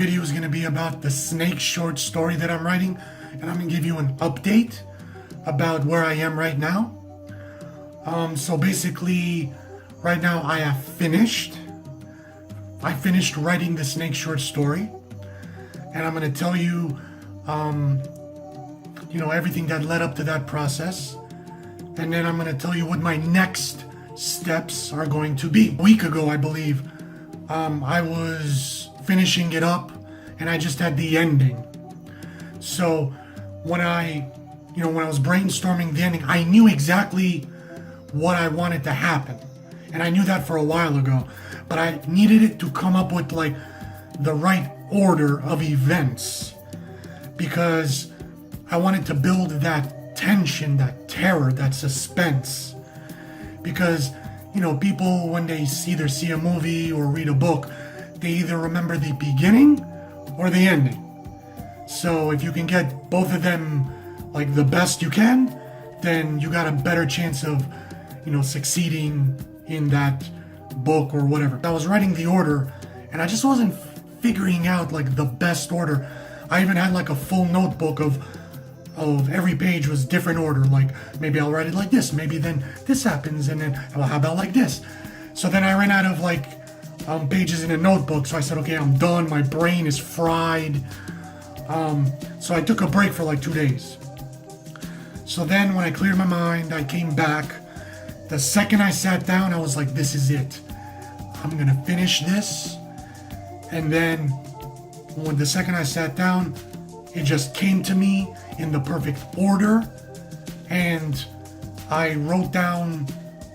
video is going to be about the snake short story that I'm writing, and I'm going to give you an update about where I am right now. So basically, right now I finished writing the snake short story, and I'm going to tell you, everything that led up to that process, and then I'm going to tell you what my next steps are going to be. A week ago, I believe, I was finishing it up, and I just had the ending. So when I was brainstorming the ending, I knew exactly what I wanted to happen, and I knew that for a while ago. But I needed it to come up with like the right order of events, because I wanted to build that tension, that terror, that suspense. Because people, when they either see a movie or read a book, they either remember the beginning or the ending. So if you can get both of them like the best you can, then you got a better chance of succeeding in that book or whatever. I was writing the order, and I just wasn't figuring out like the best order. I even had like a full notebook of every page was different order. Like maybe I'll write it like this, maybe then this happens, and then, well, how about like this? So then I ran out of pages in a notebook, so I said, okay, I'm done, my brain is fried. So I took a break for like 2 days. So then when I cleared my mind, I came back. The second I sat down, I was like, this is it. I'm gonna finish this. And then the second I sat down, it just came to me in the perfect order, and I wrote down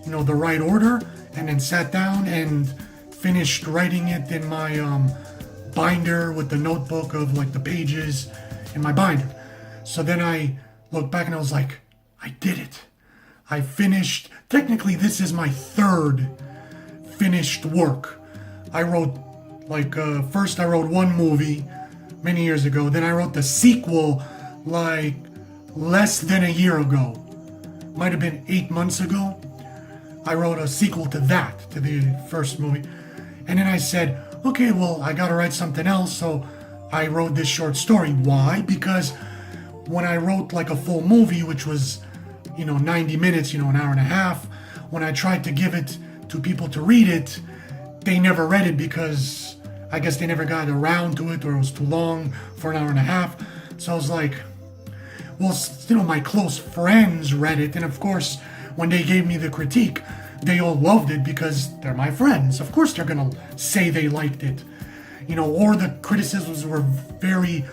the right order, and then sat down and finished writing it in my binder with the notebook of like the pages in my binder. So then I looked back and I was like, I did it. I finished. Technically, this is my third finished work. I wrote first I wrote one movie many years ago. Then I wrote the sequel like less than a year ago. Might have been 8 months ago. I wrote a sequel to that, to the first movie. And then I said, okay, well, I gotta write something else. So I wrote this short story. Why? Because when I wrote like a full movie, which was 90 minutes, an hour and a half, when I tried to give it to people to read it, they never read it because I guess they never got around to it, or it was too long for an hour and a half. So I was like, well, my close friends read it, and of course, when they gave me the critique, they all loved it because they're my friends. Of course they're gonna say they liked it, or the criticisms were very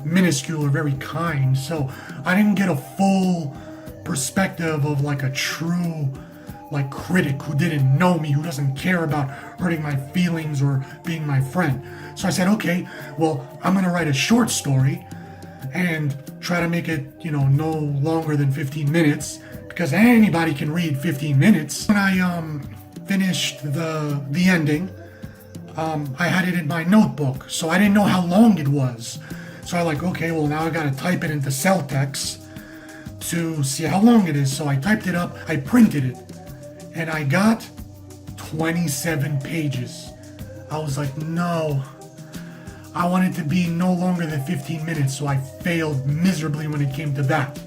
minuscule or very kind. So I didn't get a full perspective of like a true critic who didn't know me, who doesn't care about hurting my feelings or being my friend. So I said, okay, well, I'm gonna write a short story and try to make it no longer than 15 minutes, because anybody can read 15 minutes. When I finished the ending, I had it in my notebook, so I didn't know how long it was. So I okay, well, now I gotta type it into cell text to see how long it is. So I typed it up, I printed it, and I got 27 pages. I was like, no, I want it to be no longer than 15 minutes, so I failed miserably when it came to that.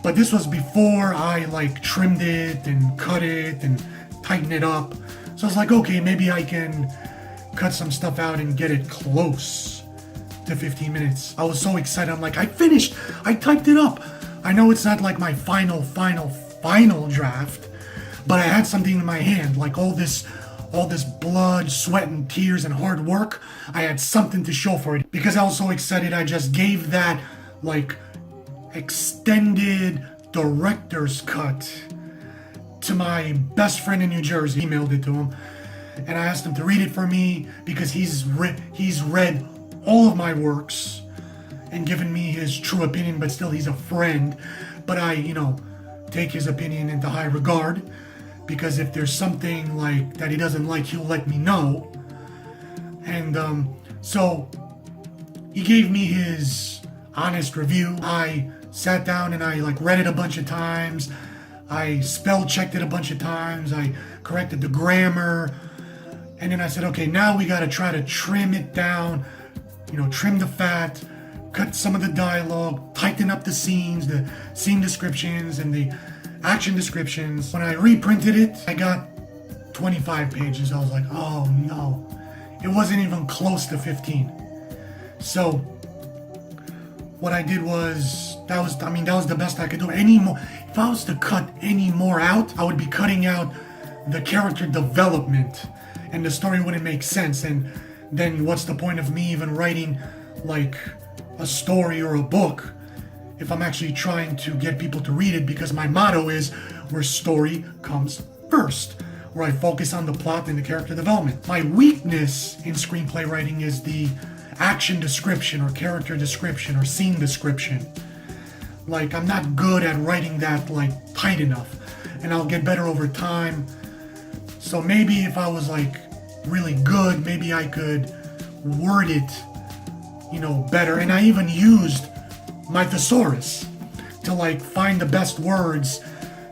But this was before I trimmed it and cut it and tightened it up. So I was like, okay, maybe I can cut some stuff out and get it close to 15 minutes. I was so excited. I'm like, I finished. I typed it up. I know it's not like my final draft, but I had something in my hand, like all this blood, sweat, and tears and hard work. I had something to show for it. Because I was so excited, I just gave that extended director's cut to my best friend in New Jersey. Emailed it to him, and I asked him to read it for me, because he's read all of my works and given me his true opinion, but still he's a friend. But I, take his opinion into high regard, because if there's something that he doesn't like, he'll let me know. And so he gave me his honest review. I sat down and I read it a bunch of times. I spell checked it a bunch of times. I corrected the grammar. And then I said, okay, now we got to try to trim it down, trim the fat, cut some of the dialogue, tighten up the scenes, the scene descriptions, and the action descriptions. When I reprinted it, I got 25 pages. I was like, oh no. It wasn't even close to 15. So what I did was, that was the best I could do. If I was to cut any more out, I would be cutting out the character development, and the story wouldn't make sense. And then what's the point of me even writing like a story or a book if I'm actually trying to get people to read it? Because my motto is where story comes first, where I focus on the plot and the character development. My weakness in screenplay writing is the action description or character description or scene description. Like, I'm not good at writing that like tight enough, and I'll get better over time. So maybe if I was like really good, maybe I could word it, better. And I even used my thesaurus to like find the best words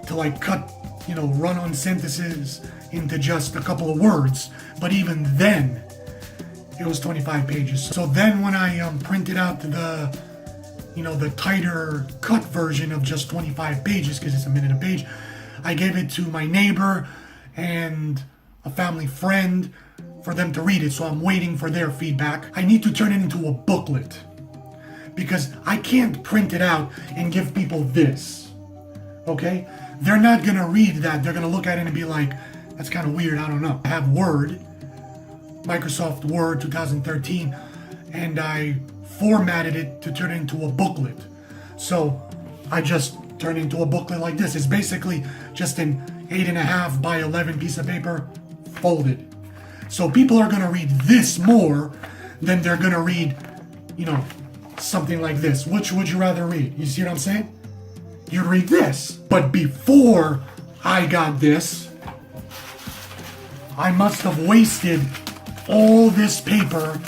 to like cut, run-on sentences into just a couple of words. But even then, it was 25 pages. So then when I printed out the tighter cut version of just 25 pages, because it's a minute a page, I gave it to my neighbor and a family friend for them to read it. So I'm waiting for their feedback. I need to turn it into a booklet, because I can't print it out and give people this, okay? They're not gonna read that. They're gonna look at it and be like, that's kind of weird, I don't know. I have Word, Microsoft Word 2013, and I formatted it to turn it into a booklet. So I just turned it into a booklet like this. It's basically just an 8.5 by 11 piece of paper folded. So people are gonna read this more than they're gonna read, something like this. Which would you rather read? You see what I'm saying? You'd read this. But before I got this, I must have wasted all this paper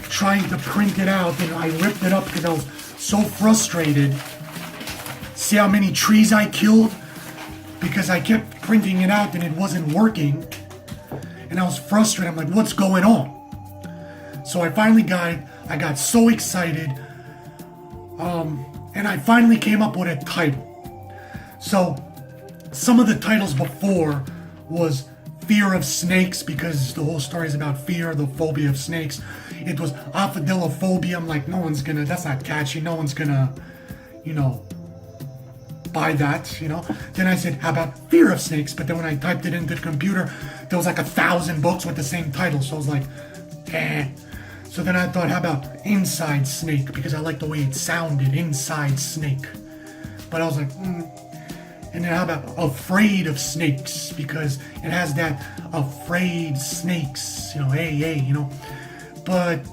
trying to print it out, and I ripped it up because I was so frustrated. See how many trees I killed? Because I kept printing it out and it wasn't working. And I was frustrated. I'm like, what's going on? So I finally got it. I got so excited. And I finally came up with a title. So some of the titles before was Fear of Snakes, because the whole story is about fear, the phobia of snakes. It was Ophidilophobia. I'm like, that's not catchy. No one's gonna, buy that, Then I said, how about Fear of Snakes? But then when I typed it into the computer, there was like 1,000 books with the same title. So I was like, eh. So then I thought, how about Inside Snake? Because I like the way it sounded, Inside Snake. But I was like, And then how about Afraid of Snakes? Because it has that afraid snakes, hey, But,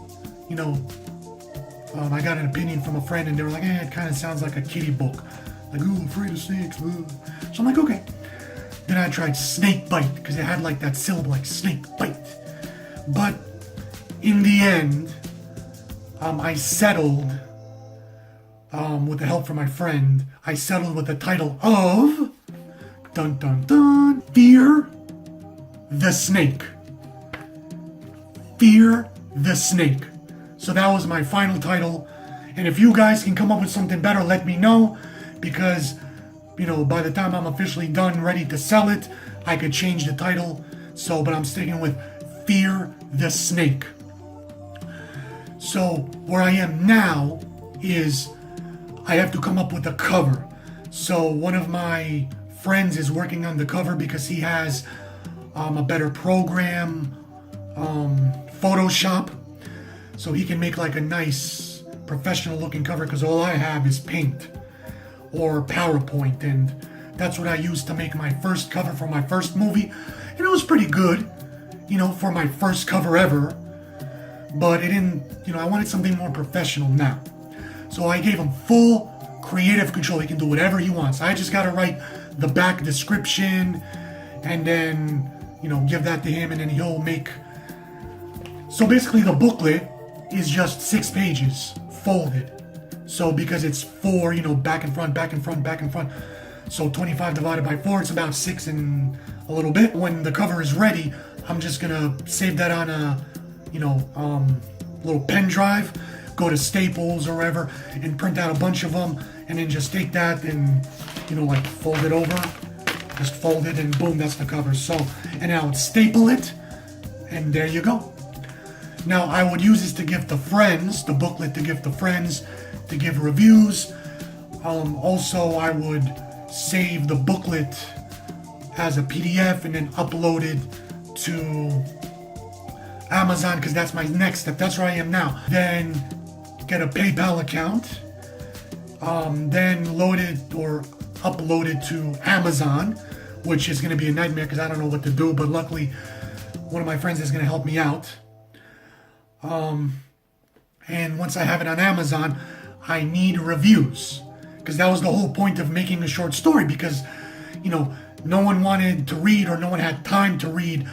I got an opinion from a friend, and they were like, it kind of sounds like a kiddie book. Like, ooh, Afraid of Snakes. Ooh. So I'm like, okay. Then I tried Snake Bite, because it had like that syllable, like Snake Bite. But in the end, I settled, with the help from my friend, I settled with the title of, dun dun dun, Fear the Snake. Fear the Snake. So that was my final title. And if you guys can come up with something better, let me know. Because, by the time I'm officially done, ready to sell it, I could change the title. So, but I'm sticking with Fear the Snake. So, where I am now is I have to come up with a cover. So, one of my friends is working on the cover because he has a better program, Photoshop. So he can make like a nice professional looking cover, because all I have is Paint or PowerPoint, and that's what I used to make my first cover for my first movie. And it was pretty good, for my first cover ever. But it didn't, I wanted something more professional now. So I gave him full creative control. He can do whatever he wants. I just got to write the back description and then, give that to him, and then he'll make. So basically the booklet is just 6 pages folded. So because it's 4, back and front, back and front, back and front. So 25 divided by 4, it's about 6 and a little bit. When the cover is ready, I'm just gonna save that on a, little pen drive, go to Staples or wherever, and print out a bunch of them, and then just take that and, like fold it over. Just fold it and boom, that's the cover. So, and now I would staple it, and there you go. Now I would use this to give to friends, the booklet to give to friends, to give reviews. Also, I would save the booklet as a PDF and then upload it to Amazon, because that's my next step. That's where I am now. Then get a PayPal account. Then load it or upload it to Amazon, which is going to be a nightmare because I don't know what to do, but luckily one of my friends is going to help me out. And once I have it on Amazon, I need reviews, because that was the whole point of making a short story, because no one wanted to read, or no one had time to read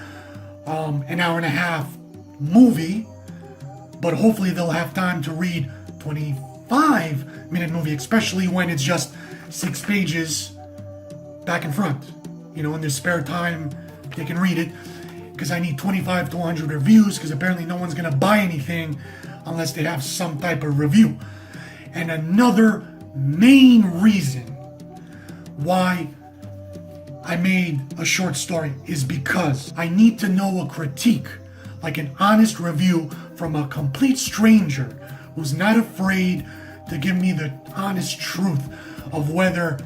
an hour and a half movie, but hopefully they'll have time to read 25-minute movie, especially when it's just 6 pages back and front. In their spare time they can read it, because I need 25 to 100 reviews, because apparently no one's gonna buy anything unless they have some type of review. And another main reason why I made a short story is because I need to know a critique, like an honest review from a complete stranger who's not afraid to give me the honest truth of whether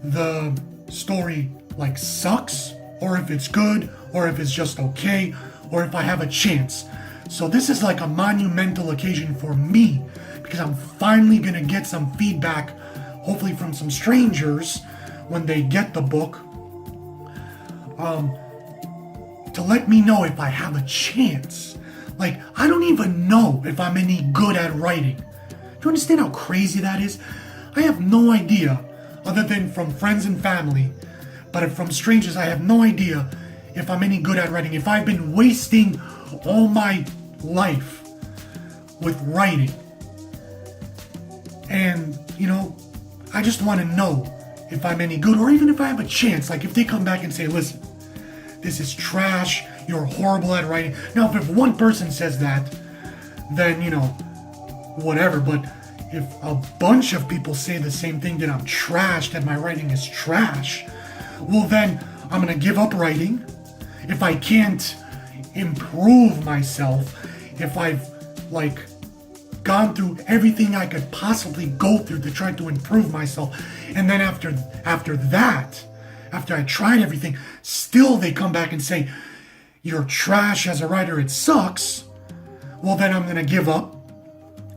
the story sucks, or if it's good, or if it's just okay, or if I have a chance. So this is like a monumental occasion for me, because I'm finally gonna get some feedback, hopefully from some strangers when they get the book, to let me know if I have a chance. I don't even know if I'm any good at writing. Do you understand how crazy that is? I have no idea, other than from friends and family, but from strangers, I have no idea if I'm any good at writing, if I've been wasting all my life with writing. And, I just want to know if I'm any good, or even if I have a chance. If they come back and say, listen, this is trash, you're horrible at writing. Now, if one person says that, then, whatever. But if a bunch of people say the same thing, that I'm trash, that my writing is trash, well then I'm gonna give up writing. If I can't improve myself, if I've gone through everything I could possibly go through to try to improve myself, and then after I tried everything, still they come back and say, you're trash as a writer, it sucks, well then I'm gonna give up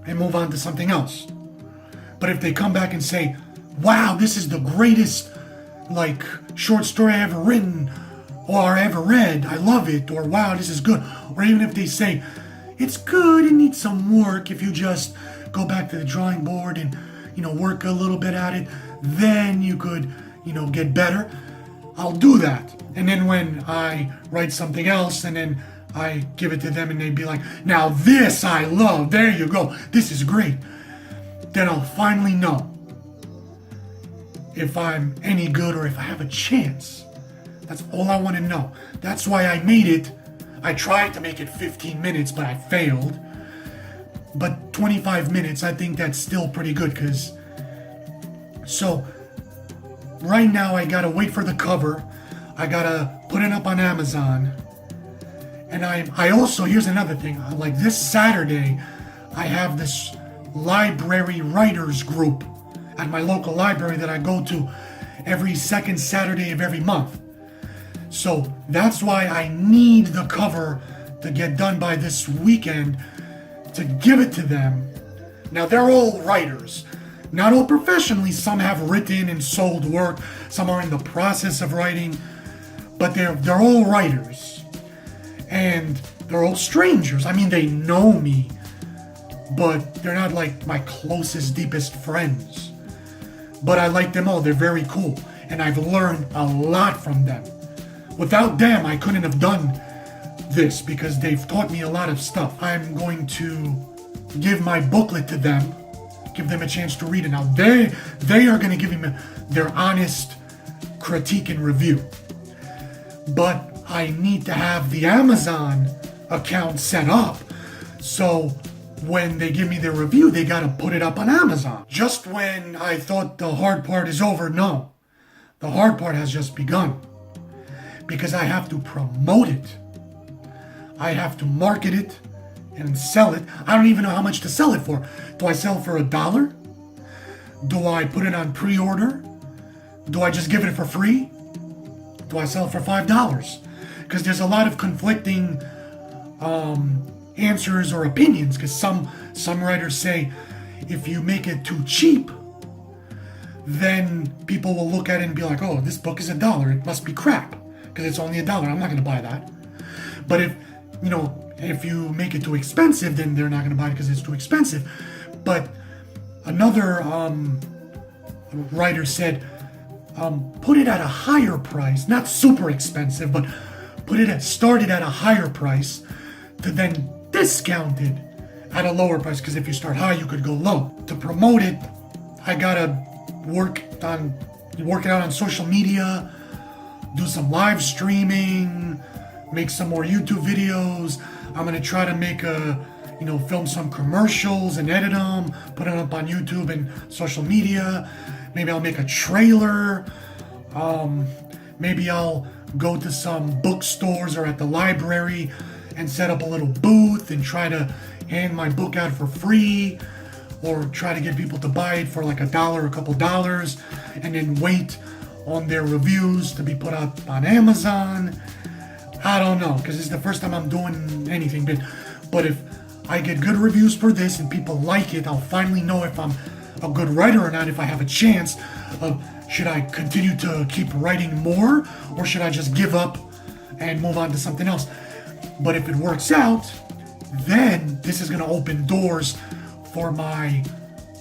and move on to something else. But if they come back and say, wow, this is the greatest short story I ever written or ever read, I love it, or wow, this is good, or even if they say, it's good, it needs some work, if you just go back to the drawing board and work a little bit at it, then you could get better, I'll do that. And then when I write something else and then I give it to them and they'd be like, now this I love, there you go, this is great, then I'll finally know if I'm any good or if I have a chance. That's all I want to know. That's why I made it. I tried to make it 15 minutes, but I failed. But 25 minutes, I think that's still pretty good, so right now I gotta wait for the cover. I gotta put it up on Amazon. And I also, here's another thing, this Saturday, I have this library writers group at my local library that I go to every second Saturday of every month. So that's why I need the cover to get done by this weekend to give it to them. Now they're all writers, not all professionally. Some have written and sold work, some are in the process of writing, but they're all writers. And they're all strangers. I mean, they know me, but they're not my closest, deepest friends. But I like them all. They're very cool. And I've learned a lot from them. Without them, I couldn't have done this, because they've taught me a lot of stuff. I'm going to give my booklet to them, give them a chance to read it. Now they are going to give me their honest critique and review. but I need to have the Amazon account set up. So when they give me their review, they gotta put it up on Amazon. Just when I thought the hard part is over, no. The hard part has just begun. Because I have to promote it. I have to market it and sell it. I don't even know how much to sell it for. Do I sell it for $1? Do I put it on pre-order? Do I just give it for free? Do I sell it for $5? Because there's a lot of conflicting answers or opinions. Because some writers say if you make it too cheap, then people will look at it and be like, oh, this book is $1. It must be crap because it's only $1. I'm not going to buy that. But if you make it too expensive, then they're not going to buy it because it's too expensive. But another writer said, put it at a higher price, not super expensive, but started at a higher price to then discount it at a lower price. Because if you start high, you could go low. To promote it, I gotta work it out on social media, do some live streaming, make some more YouTube videos. I'm gonna try to make film some commercials and edit them, put it up on YouTube and social media. Maybe I'll make a trailer. Maybe I'll go to some bookstores or at the library and set up a little booth and try to hand my book out for free, or try to get people to buy it for like $1 or a couple dollars, and then wait on their reviews to be put up on Amazon. I don't know, because this is the first time I'm doing anything big. But if I get good reviews for this and people like it, I'll finally know if I'm a good writer or not, if I have a chance of should I continue to keep writing more, or should I just give up and move on to something else. But if it works out, then this is going to open doors for my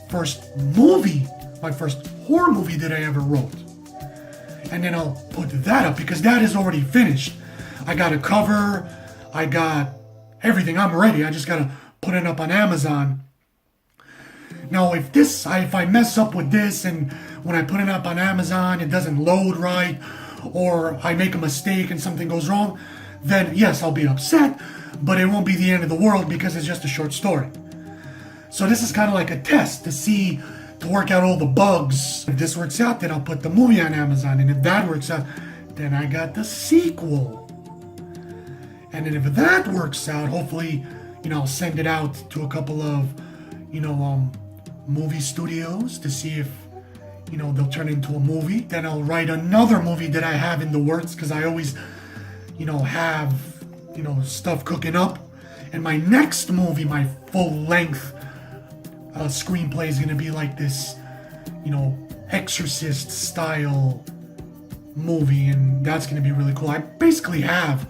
first movie, my first horror movie that I ever wrote. And then I'll put that up because that is already finished. I got a cover, I got everything, I'm ready. I just got to put it up on Amazon. Now if I mess up with this and when I put it up on Amazon it doesn't load right, or I make a mistake and something goes wrong, then yes, I'll be upset, but it won't be the end of the world because it's just a short story. So this is kind of like a test to work out all the bugs. If this works out, then I'll put the movie on Amazon, and if that works out, then I got the sequel. And then if that works out, hopefully, I'll send it out to a couple of, movie studios to see if, they'll turn it into a movie. Then I'll write another movie that I have in the works, because I always, have, stuff cooking up. And my next movie, my full-length screenplay is going to be like this, Exorcist-style movie, and that's going to be really cool. I basically have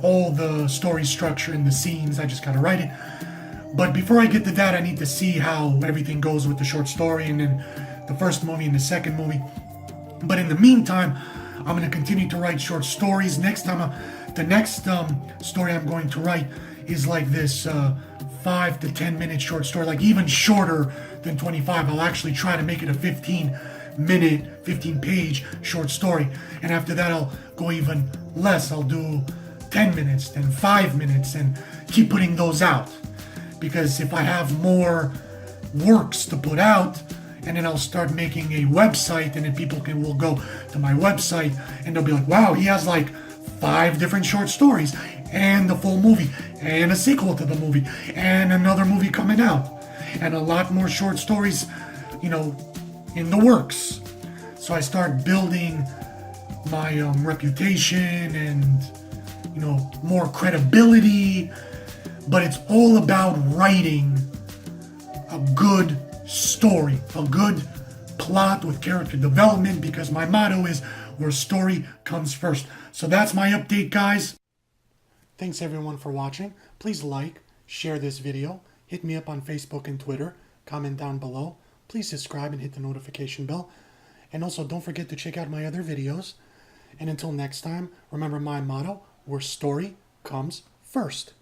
all the story structure and the scenes. I just gotta write it. But before I get to that, I need to see how everything goes with the short story and then the first movie and the second movie. But in the meantime, I'm gonna continue to write short stories. The next story I'm going to write is like this 5 to 10 minute short story, like even shorter than 25. I'll actually try to make it a 15 page short story. And after that, I'll go even less. I'll do 10 minutes, then 5 minutes, and keep putting those out. Because if I have more works to put out, and then I'll start making a website, and then people will go to my website, and they'll be like, wow, he has like 5 different short stories, and the full movie, and a sequel to the movie, and another movie coming out, and a lot more short stories, in the works. So I start building my reputation and more credibility, but it's all about writing a good story, a good plot with character development, because my motto is where story comes first. So that's my update, guys. Thanks everyone for watching. Please like, share this video, hit me up on Facebook and Twitter, comment down below. Please subscribe and hit the notification bell. And also don't forget to check out my other videos. And until next time, remember my motto, where story comes first.